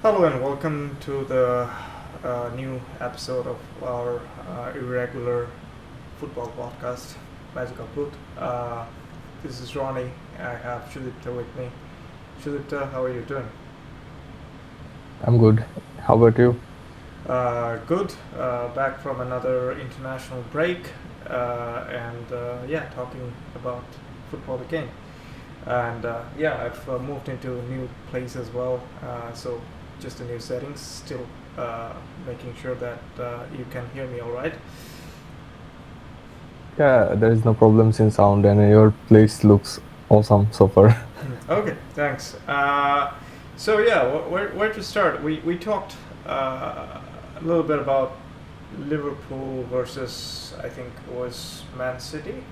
Hello and welcome to the new episode of our irregular football podcast, Magical Foot. This is Ronnie. I have Shudipta with me. Shudipta, how are you doing? I'm good. How about you? Good. Back from another international break, and talking about football again. And I've moved into a new place as well. So just a new settings. Still making sure that you can hear me all right. Yeah, there is no problems in sound, and your place looks awesome so far. Okay, thanks. Where to start? We talked a little bit about Liverpool versus I think it was Man City.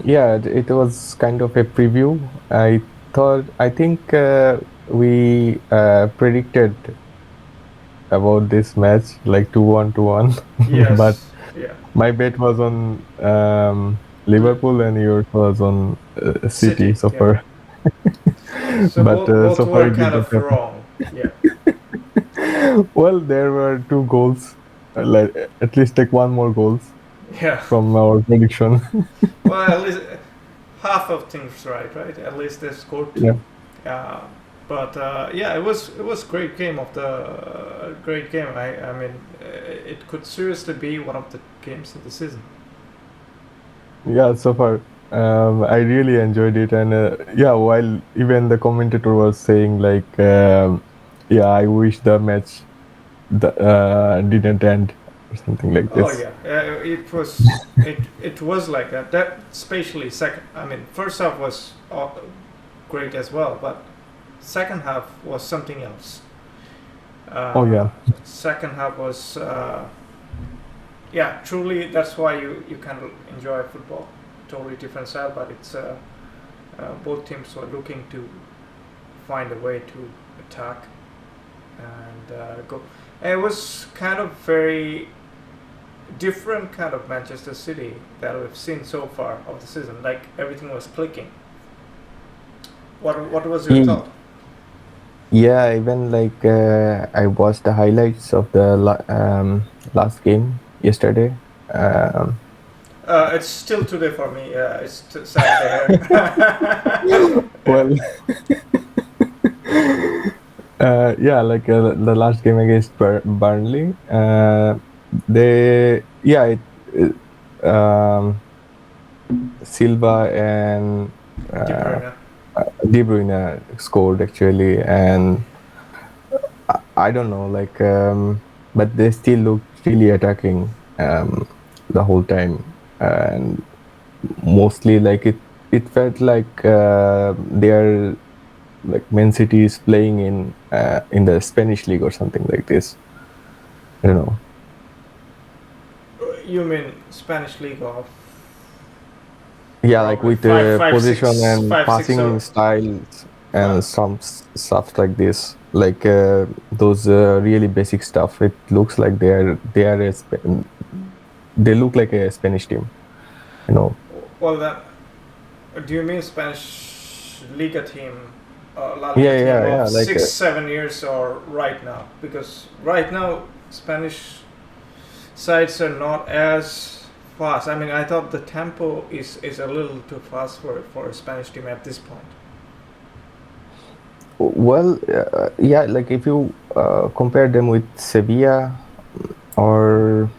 Yeah, it was kind of a preview. I think we predicted about this match like 2-1 to 1, but Yes. Yeah. my bet was on Li- Liverpool and yours was on City City. so Yeah. far. So But both so far were it did kind not of happen. wrong. Yeah. Well, there were two goals, like at least like one more goals Yeah. from our prediction. Well, at least half of things right. At least they scored Yeah, two. Uh, but it was great game of the great game. It could seriously be one of the games of the season. yeah. So far, I really enjoyed it, and yeah, while even the commentator was saying like, yeah, I wish the match didn't end or something like Oh this. yeah, it was like that. That especially second. I mean, first half was great as well, but second half was something else. Oh Uh, yeah, Second half was yeah, truly. That's why you can enjoy football. Totally different style, but it's both teams were looking to find a way to attack and go. And it was kind of very different kind of Manchester City that we've seen so far of the season. Like everything was clicking. What was your E- thought? yeah. Even like I watched the highlights of the last game yesterday. Um, It's still today for me. It's Saturday here. Yeah. well, yeah, like the last game against Burnley, they yeah, Silva and De uh, Bruyne. De Bruyne scored actually, and I don't know, like, but they still looked really attacking the whole time, and mostly like it felt like they're like Man City is playing in the Spanish league or something like this. I don't know. You mean Spanish league of Yeah, like probably with five, the five, position six, and five, six, passing or styles and five. some stuff like this, like those really basic stuff. It looks like they look like a Spanish team, you know. Well, then, do you mean Spanish Liga team, La Liga Yeah, team yeah, of yeah. Like 6, 7 years or right now? Because right now Spanish sides are not as fast. I mean, I thought the tempo is a little too fast for a Spanish team at this point. well, yeah. Like if you compare them with Sevilla or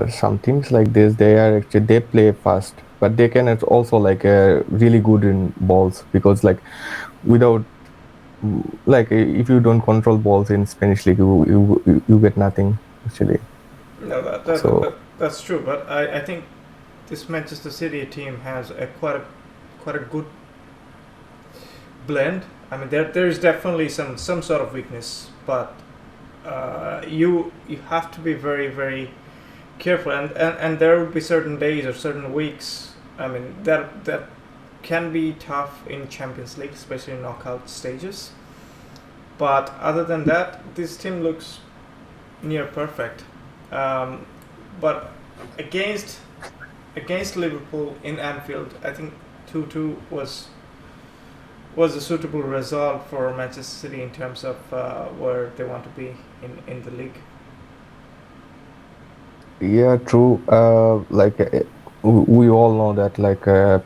some teams like this, they play fast, but they can also like really good in balls because like without like if you don't control balls in Spanish league, you get nothing actually. No, So that's true. But I think this Manchester City team has quite a good blend. I mean, there's definitely some sort of weakness, but you have to be very careful, and there will be certain days or certain weeks. I mean, that can be tough in Champions League, especially in knockout stages. But other than that, this team looks near perfect. Um, but against against Liverpool in Anfield, I think 2-2 was a suitable result for Manchester City in terms of where they want to be in the league. Yeah, true. We all know that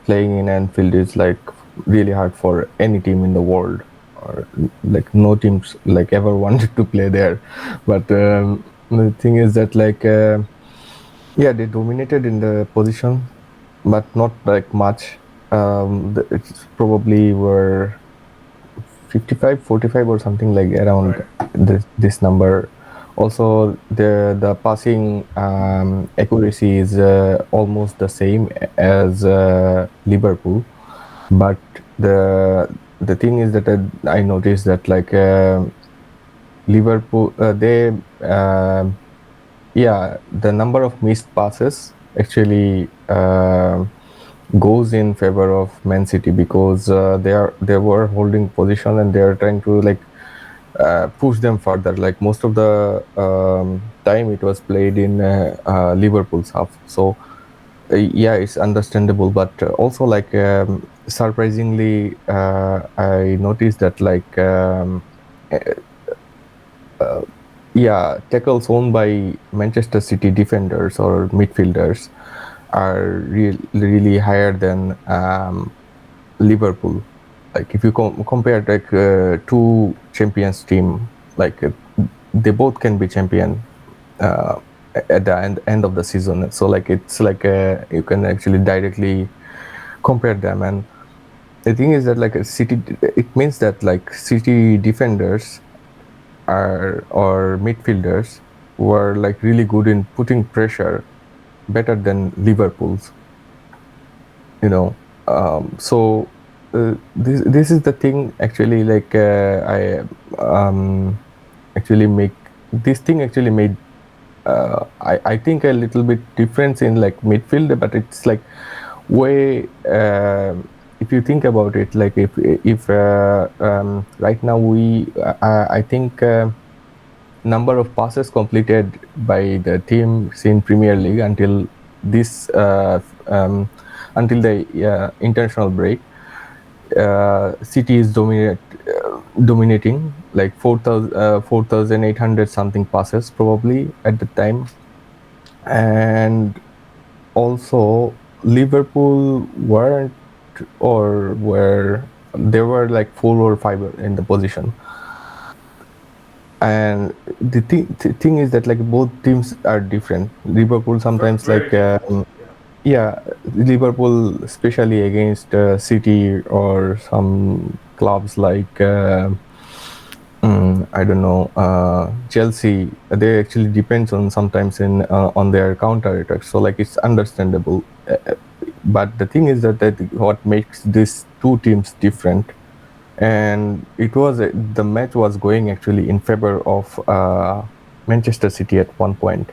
playing in Anfield is like really hard for any team in the world, or like no teams like ever wanted to play there. But the thing is that yeah, they dominated in the position, but not like much. It's probably were 55, 45, or something like around Right. this number. Also, the passing accuracy is almost the same as Liverpool, but the thing is that I noticed that Liverpool, they yeah, the number of missed passes actually goes in favor of Man City, because they were holding position and they are trying to push them further. Like most of the time, it was played in Liverpool's half. So yeah, it's understandable, but also surprisingly, I noticed that uh, yeah, tackles owned by Manchester City defenders or midfielders are really higher than Liverpool. Like if you compare two champions team, they both can be champion uh, at the end of the season. So it's you can actually directly compare them. And the thing is that it means that City defenders are or midfielders were like really good in putting pressure, better than Liverpool's. So this is the thing actually. I actually make this thing actually made I think a little bit difference in like midfield, but it's like way if you think about it, like if right now I think number of passes completed by the teams in Premier League until this until the international break, City is dominating like 4,800 something passes probably at the time. And also Liverpool weren't, or were, there were like four or five in the position. And the thing is that like both teams are different. Liverpool sometimes Very different. Yeah. yeah, Liverpool, especially against City or some clubs I don't know, Chelsea, they actually depends on sometimes in on their counter attacks. So it's understandable. But the thing is that what makes these two teams different, and it was the match was going actually in favor of Manchester City at one point.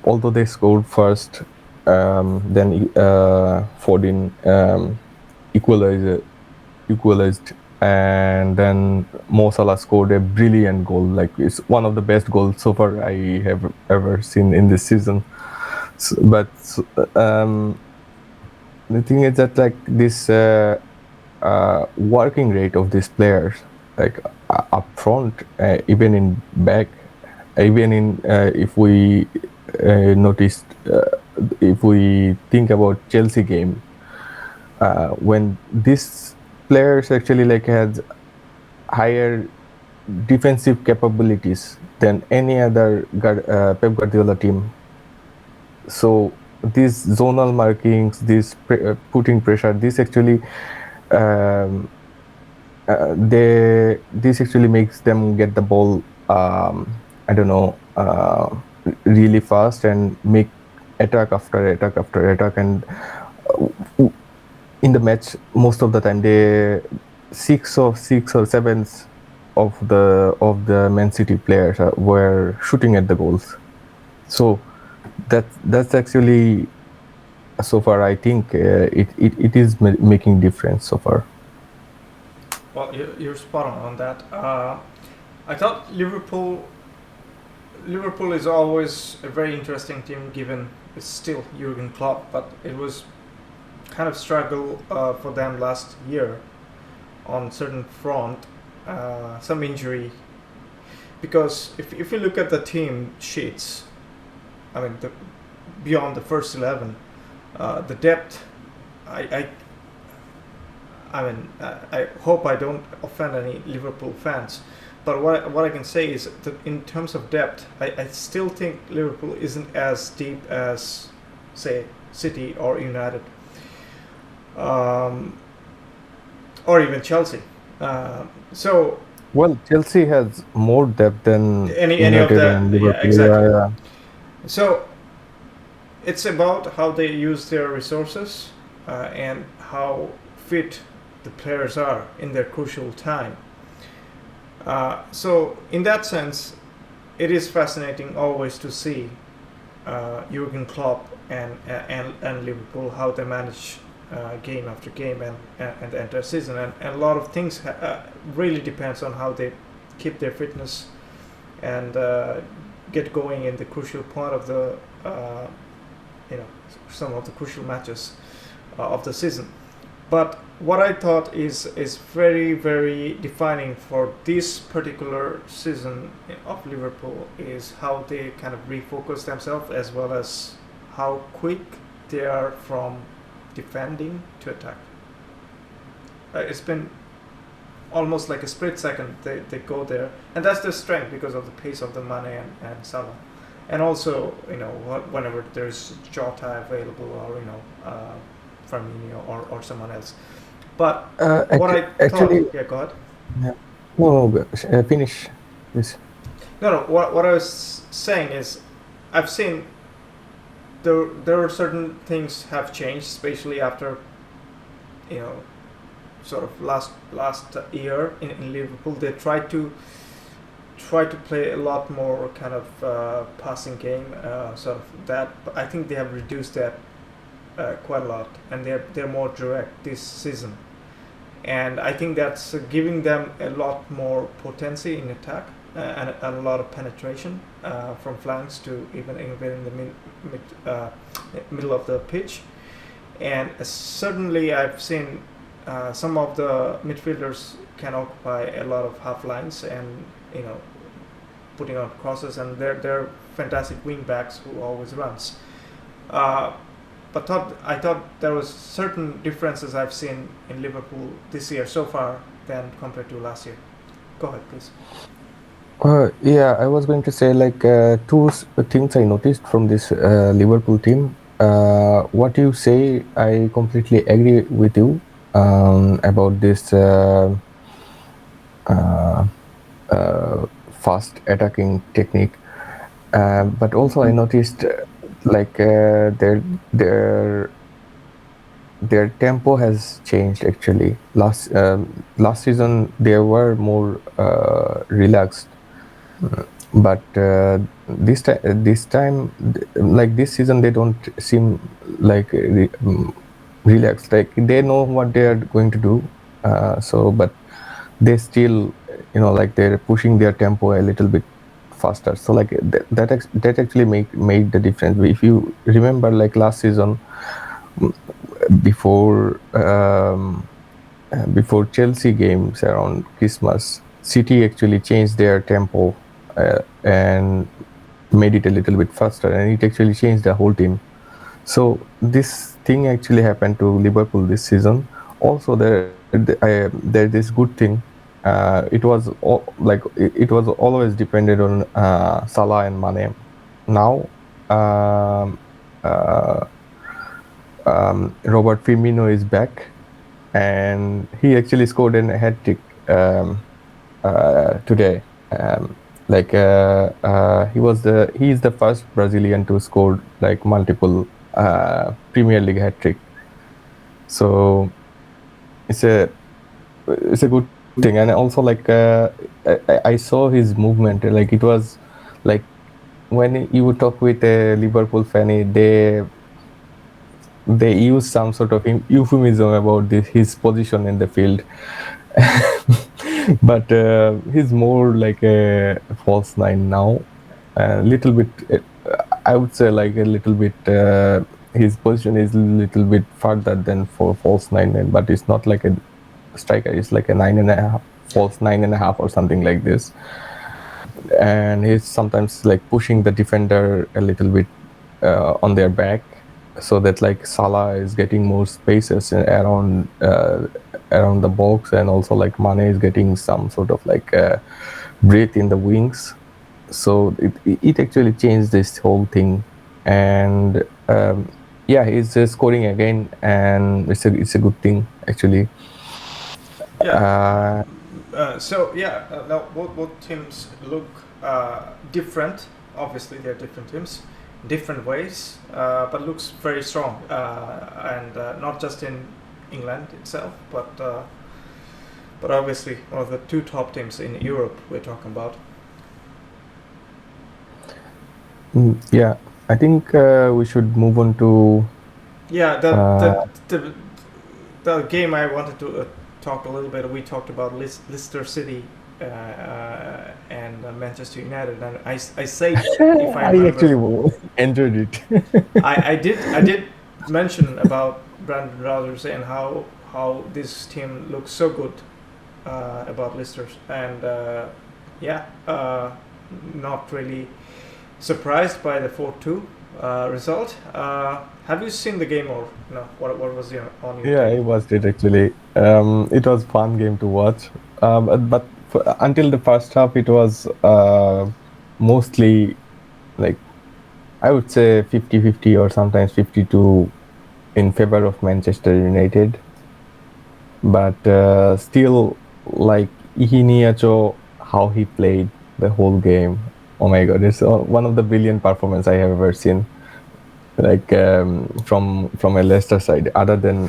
Although they scored first, then Foden equalized, and then Mo Salah scored a brilliant goal. Like it's one of the best goals so far I have ever seen in this season. But the thing is that this working rate of these players, like up front, even in back, even in if we noticed, if we think about Chelsea game, when these players actually had higher defensive capabilities than any other Pep Guardiola team. So these zonal markings, putting pressure, this actually um, this actually makes them get the ball. I don't know, really fast, and make attack after attack after attack. And in the match, most of the time, they six or seven of the Man City players were shooting at the goals. So that's actually, so far, I think it is making difference so far. Well, you're spot on that. I thought Liverpool is always a very interesting team, given it's still Jurgen Klopp, but it was kind of struggle for them last year. on certain front, some injury. Because if you look at the team sheets, I mean, beyond the first 11, the depth, I, I hope I don't offend any Liverpool fans, but what I can say is that in terms of depth, I still think Liverpool isn't as deep as, say, City or United, um, or even Chelsea. So Well, Chelsea has more depth than any of United the, and yeah, Liverpool. exactly. Yeah, yeah. So it's about how they use their resources, and how fit the players are in their crucial time. So in that sense, it is fascinating always to see Jurgen Klopp and Liverpool, how they manage game after game and the entire season, and a lot of things really depends on how they keep their fitness and get going in the crucial part of the you know some of the crucial matches of the season. But what I thought is very defining for this particular season of Liverpool is how they kind of refocus themselves, as well as how quick they are from defending to attack. It's been almost like a split second they go there, and that's their strength because of the pace of the Mane and Salah, and also whenever there's Jota available, or Firmino or someone else. But what I thought, Actually, yeah, go ahead. yeah. No, no, finish this. No, what I was saying is, I've seen there are certain things have changed, especially after you know sort of last year in Liverpool. They try to play a lot more kind of passing game, sort of that. But I think they have reduced that quite a lot, and they're more direct this season. And I think that's giving them a lot more potency in attack, and a lot of penetration from flanks to even in the middle of the pitch. And certainly, I've seen some of the midfielders can occupy a lot of half lines, and putting on crosses, and they're fantastic wing backs who always runs. Uh, but I thought there was certain differences I've seen in Liverpool this year so far than compared to last year. Go ahead, please. Yeah, I was going to say like things I noticed from this Liverpool team. What you say, I completely agree with you about this uh, fast attacking technique. But also, I noticed like their tempo has changed actually. Last season they were more relaxed, but this time, like this season, they don't seem like relaxed. Like they know what they are going to do. So, but they still, like they're pushing their tempo a little bit faster. So like that actually made the difference. If you remember, like last season, before before Chelsea games around Christmas, City actually changed their tempo and made it a little bit faster, and it actually changed the whole team. So this thing actually happened to Liverpool this season. Also, there's this good thing. It was always depended on Salah and Mane. Now, um, uh, Robert Firmino is back, and he actually scored a hat trick today. He is the first Brazilian to score like multiple Premier League hat trick. So it's a it's a good thing, and also like I saw his movement. Like it was like when you would talk with a Liverpool fan, they use some sort of euphemism about his position in the field. But he's more like a false nine now. A little bit, I would say, like a little bit. His position is a little bit further than for false nine, but it's not like a striker. He's like a 9.5, false 9.5 or something like this, and he's sometimes like pushing the defender a little bit on their back, so that like Salah is getting more spaces around the box, and also like Mane is getting some sort of like breath in the wings. So it actually changed this whole thing, and yeah, he's scoring again, and it's a good thing actually. Yeah. Uh, So yeah, now what teams look different? Obviously, they're different teams, different ways, but looks very strong, and not just in England itself, but obviously one of the two top teams in Europe we're talking about. yeah, I think we should move on to Yeah, uh, the game I wanted to talk a little bit. We talked about Leicester City and Manchester United, and I said, if I I remember, actually enjoyed it. I did mention about Brandon Rodgers and how this team looks so good about Leicester, and yeah, not really surprised by the 4-2 result. Have you seen the game or no? What was on your Yeah, take? it was it actually. It was fun game to watch. Until the first half, it was mostly like I would say 50-50 or sometimes 52 in favor of Manchester United. But still, like Ihiniacho, how he played the whole game. Oh my God, it's one of the brilliant performance I have ever seen. Like from a Leicester side, other than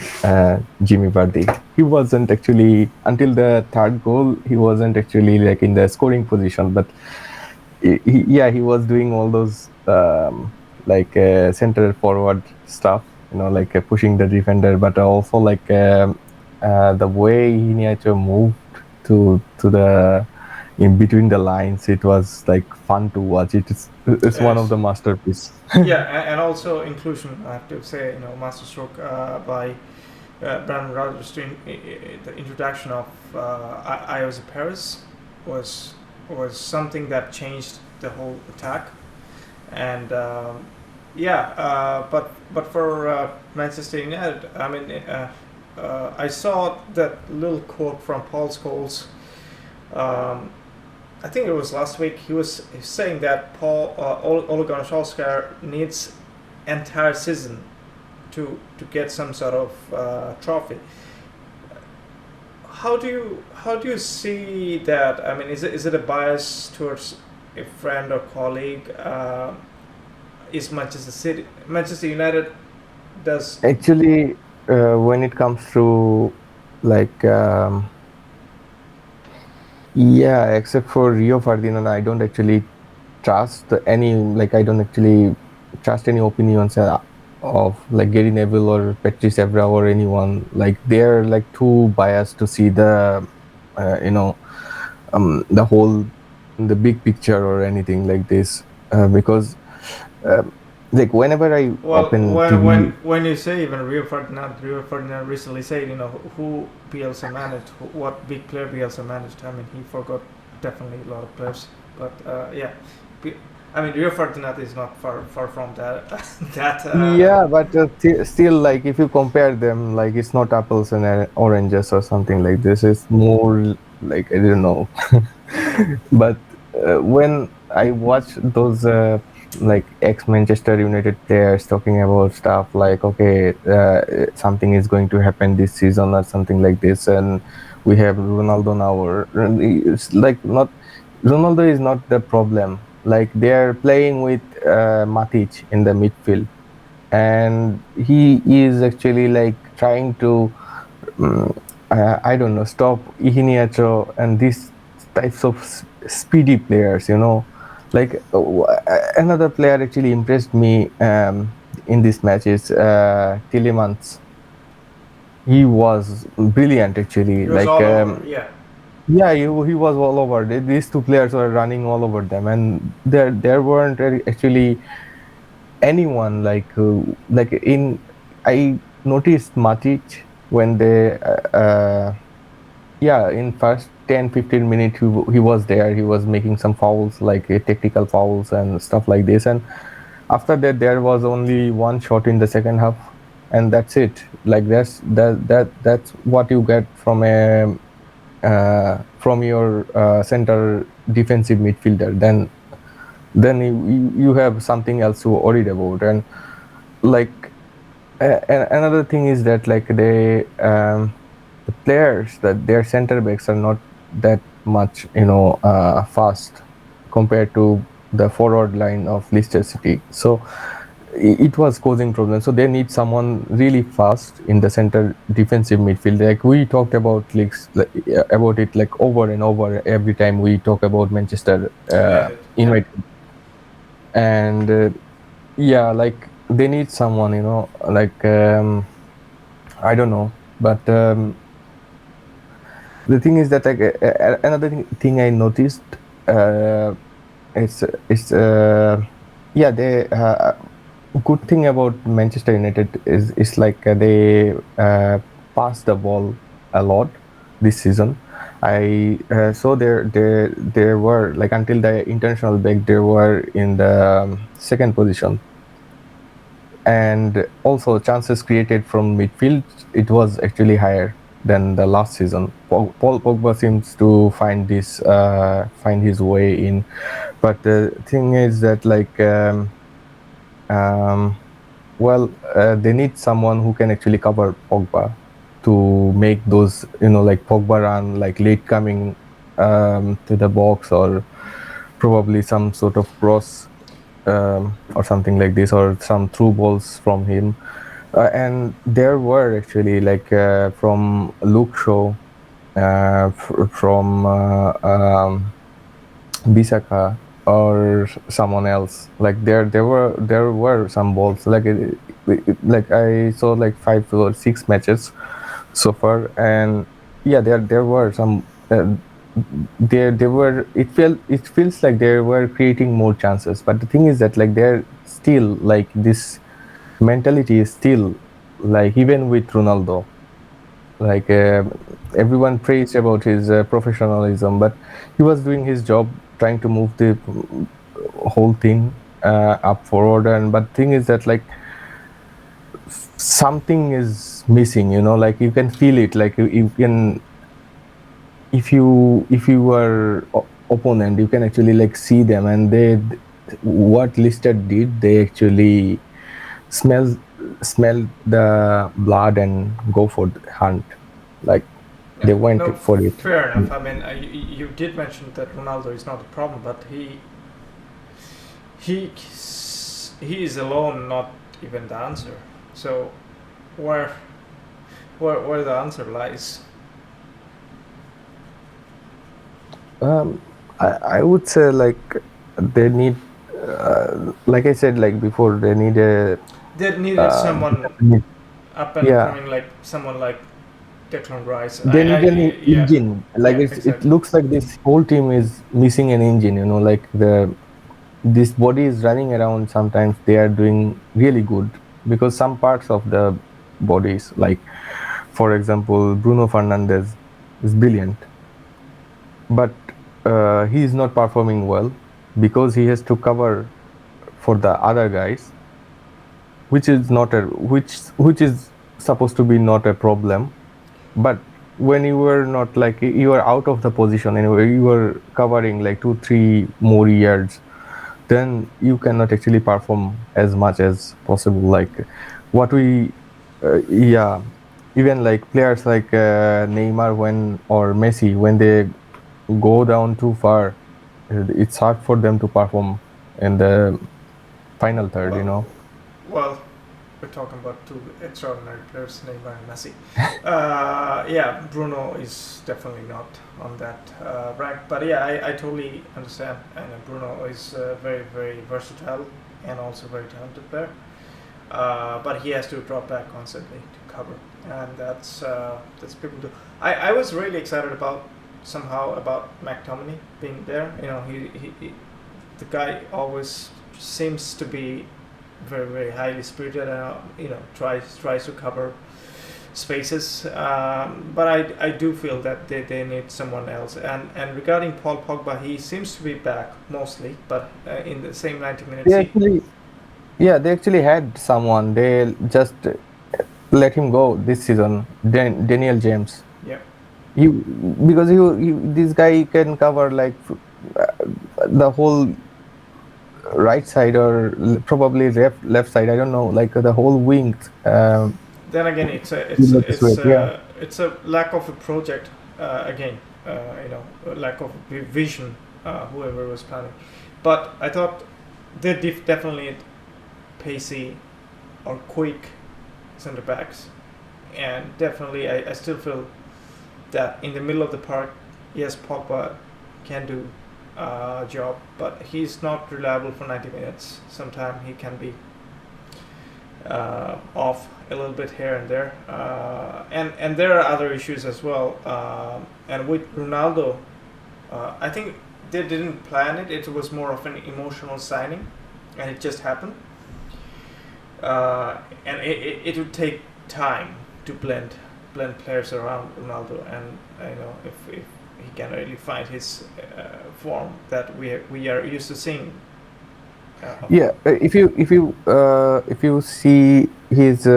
Jimmy Vardy, he wasn't actually until the third goal. He wasn't actually like in the scoring position, but yeah, he was doing all those like center forward stuff, like pushing the defender, but also like the way Iheanacho moved to the in between the lines. It was like fun to watch. It's one of Yes. the masterpiece. Yeah, and also inclusion. I have to say, masterstroke by Brandon Rodgers to the introduction of Ios Paris was was something that changed the whole attack. And yeah, but for Manchester United, I mean, I saw that little quote from Paul Scholes. Um, I think it was last week. He was saying that Ole Gunnar Solskjaer needs entire season to get some sort of trophy. How do you see that? I mean, is it a bias towards a friend or colleague? Is Manchester United does Actually, when it comes to like yeah, except for Rio Ferdinand, I don't actually trust any like I don't actually trust any opinions of like Gary Neville or Patrice Evra or anyone. Like they're like too biased to see uh, you know the whole the big picture or anything like this. Because um, like whenever I well open TV. when you say even Rio Ferdinand recently said who Bielsa managed, what big player Bielsa managed. I mean, he forgot definitely a lot of players, but yeah. I mean, Rio Ferdinand is not far from that. that Yeah, but still, like if you compare them, like it's not apples and oranges or something like this. It's more like I don't know. But when I watch those like ex Manchester United players talking about stuff like, okay, something is going to happen this season or something like this, and we have Ronaldo now, or it's like not Ronaldo is not the problem. Like they are playing with Matic in the midfield, and he is actually like trying to um, I don't know, stop Ihiniacho and these types of speedy players, like another player actually impressed me in this match is Tillemans. He was brilliant actually, he was like all over. Yeah. yeah, he was all over. These two players were running all over them, and there weren't actually anyone like in I noticed Matic when they yeah, in first 10-15 minutes he was there, he was making some fouls, like technical fouls and stuff like this, and after that there was only one shot in the second half, and that's it. Like that's what you get from a from your center defensive midfielder. Then you have something else to worried about. And like another thing is that like the players, that their center backs are not that much, fast compared to the forward line of Leicester City. So it was causing problems. So they need someone really fast in the center defensive midfield. Like we talked about about it like over and over every time we talk about Manchester United. Yeah. United. And yeah, like they need someone, like I don't know, but the thing is that like another thing I noticed, uh, it's yeah, they good thing about Manchester United is like they pass the ball a lot this season. I saw there were like until the international break they were in the second position, and also chances created from midfield, it was actually higher than the last season. Paul Pogba seems to find his way in, but the thing is that like um, they need someone who can actually cover Pogba to make those, like Pogba run, like late coming to the box, or probably some sort of cross, or something like this, or some through balls from him. And there were actually like from Luke Shaw, from Bisaka, or someone else. Like there were some balls. Like like I saw like 5 or 6 matches so far, and yeah, there were some. There were, it feels like they were creating more chances, but the thing is that like they're still like this mentality is still like, even with Ronaldo, like everyone praised about his professionalism, but he was doing his job, trying to move the whole thing up forward. And but thing is that like something is missing, like you can feel it, like you can, if you were opponent, you can actually like see them, and they, what Lister did, they actually smell smell the blood and go for the hunt. Like Yeah. they went No, for it. fair enough. I mean, you did mention that Ronaldo is not a problem, but he he is alone not even the answer. So where where the answer lies? um I would say like they need, like I said, like before, they need a They needed someone definite- up and yeah, coming, like someone like Declan Rice. they need an Yeah, engine. Like yeah, it exactly. looks like this whole team is missing an engine, like this body is running around. Sometimes they are doing really good because some parts of the bodies, like for example Bruno Fernandes, is brilliant, but he is not performing well because he has to cover for the other guys, which is not a which is supposed to be not a problem. But when you were not, like you are out of the position anyway, you were covering like 2-3 more yards, then you cannot actually perform as much as possible. Like what we yeah, even like players like Neymar, when or Messi, when they go down too far, it's hard for them to perform in the final third, Well, well, we're talking about two extraordinary players, Neymar and Messi. Yeah, Bruno is definitely not on that rank, but yeah, I totally understand. And Bruno is very, very versatile and also very talented player. But he has to drop back constantly to cover, and that's people do. I was really excited about somehow about McTominay being there. You know, he the guy always seems to be very, very highly spirited, and tries to cover spaces. But I do feel that they need someone else. And regarding Paul Pogba, he seems to be back mostly, but in the same 90 minutes, They actually, yeah, they actually had someone. They just let him go this season. Daniel James. yeah. He because this guy can cover like the whole right side or probably left side. I don't know, like the whole wing. Then again, it's a Yeah, it's a lack of a project again. A lack of vision. Whoever was planning, but I thought they definitely need pacey or quick center backs, and definitely I still feel that in the middle of the park, yes, Pogba can do a job, but he's not reliable for 90 minutes. Sometimes he can be off a little bit here and there, and there are other issues as well. And with Ronaldo, I think they didn't plan it. It was more of an emotional signing, and it just happened. And it would take time to blend players around Ronaldo, and if he can really find his form that we are used to seeing. yeah. If you see his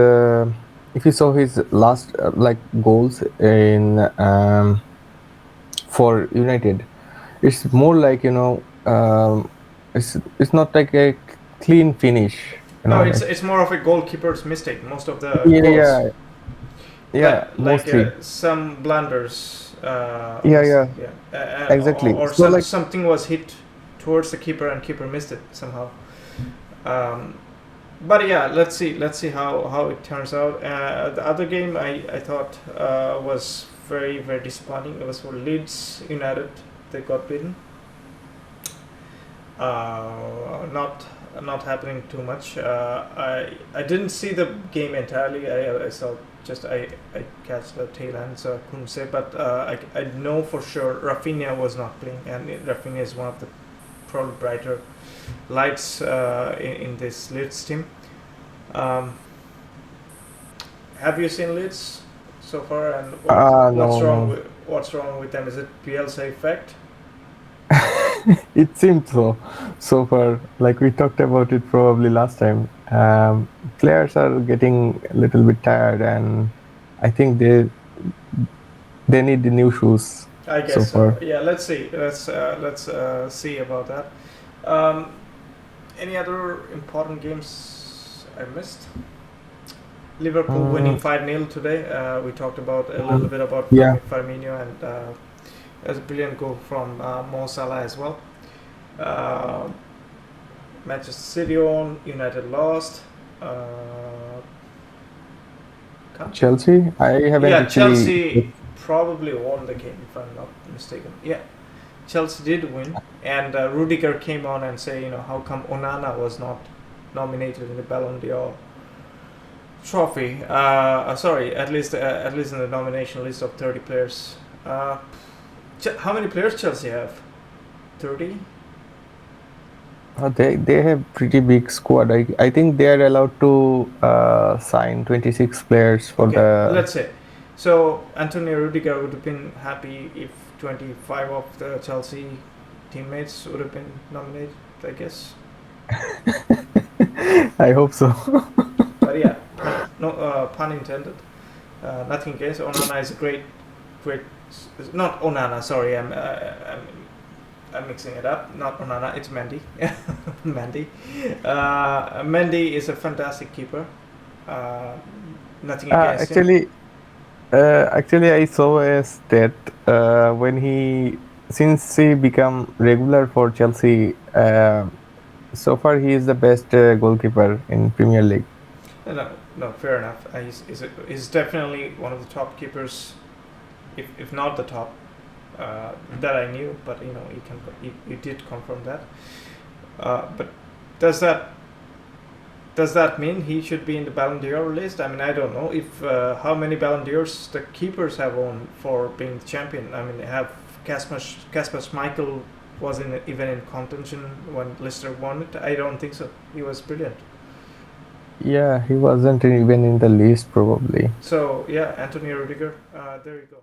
if you saw his last like goals in for United, it's more like it's not like a clean finish. No, Like it's more of a goalkeeper's mistake. Most of the yeah, goals, yeah, yeah, like mostly. some blunders, Yeah, yeah, exactly. or So like something was hit towards the keeper and keeper missed it somehow. Um, but yeah, let's see how it turns out. The other game I thought was very disappointing. It was for Leeds United. They got beaten. Not happening too much. I didn't see the game entirely. I saw just I catch the tail end, so I couldn't say. But I know for sure Rafinha was not playing, and Rafinha is one of the probably brighter lights in this Leeds team. Um, have you seen Leeds so far, and no, no. what's wrong with them? Is it Bielsa effect? It seems so far. Like we talked about it probably last time. Players are getting a little bit tired, and I think they need the new shoes I so guess so. far. Yeah, let's see. Let's see about that. Um, any other important games I missed? Liverpool winning Mm, 5-0 today. We talked about a little bit about yeah, Firmino, and a brilliant goal from Mo Salah as well. Uh, Manchester City won, United lost. Can't Chelsea. I haven't Yeah, actually. Chelsea probably won the game if I'm not mistaken. Yeah, Chelsea did win, and Rudiger came on and say, how come Onana was not nominated in the Ballon d'Or trophy? Sorry, at least in the nomination list of 30 players. How many players Chelsea have? 30. They have pretty big squad. I think they are allowed to sign 26 players for Okay, the. let's say. So Antonio Rudiger would have been happy if 25 of the Chelsea teammates would have been nominated, I guess. I hope so. But yeah, pun intended. Nothing against Onana is a great. Not Onana. Sorry, I'm mixing it up. Not Onana. It's Mendy. Mendy. Mendy is a fantastic keeper. Uh, Nothing against him. Actually, I saw a stat when since he become regular for Chelsea. So far, he is the best goalkeeper in Premier League. No, fair enough. He's definitely one of the top keepers, if not the top, that I knew. But you did confirm that. But does that mean he should be in the Ballon d'Or list? I mean, I don't know if how many Ballon d'Ors the keepers have won for being the champion. I mean, have Kasper Schmeichel was even in contention when Leicester won it? I don't think so. He was brilliant. Yeah, he wasn't even in the list probably. So yeah, Anthony Rudiger. There you go.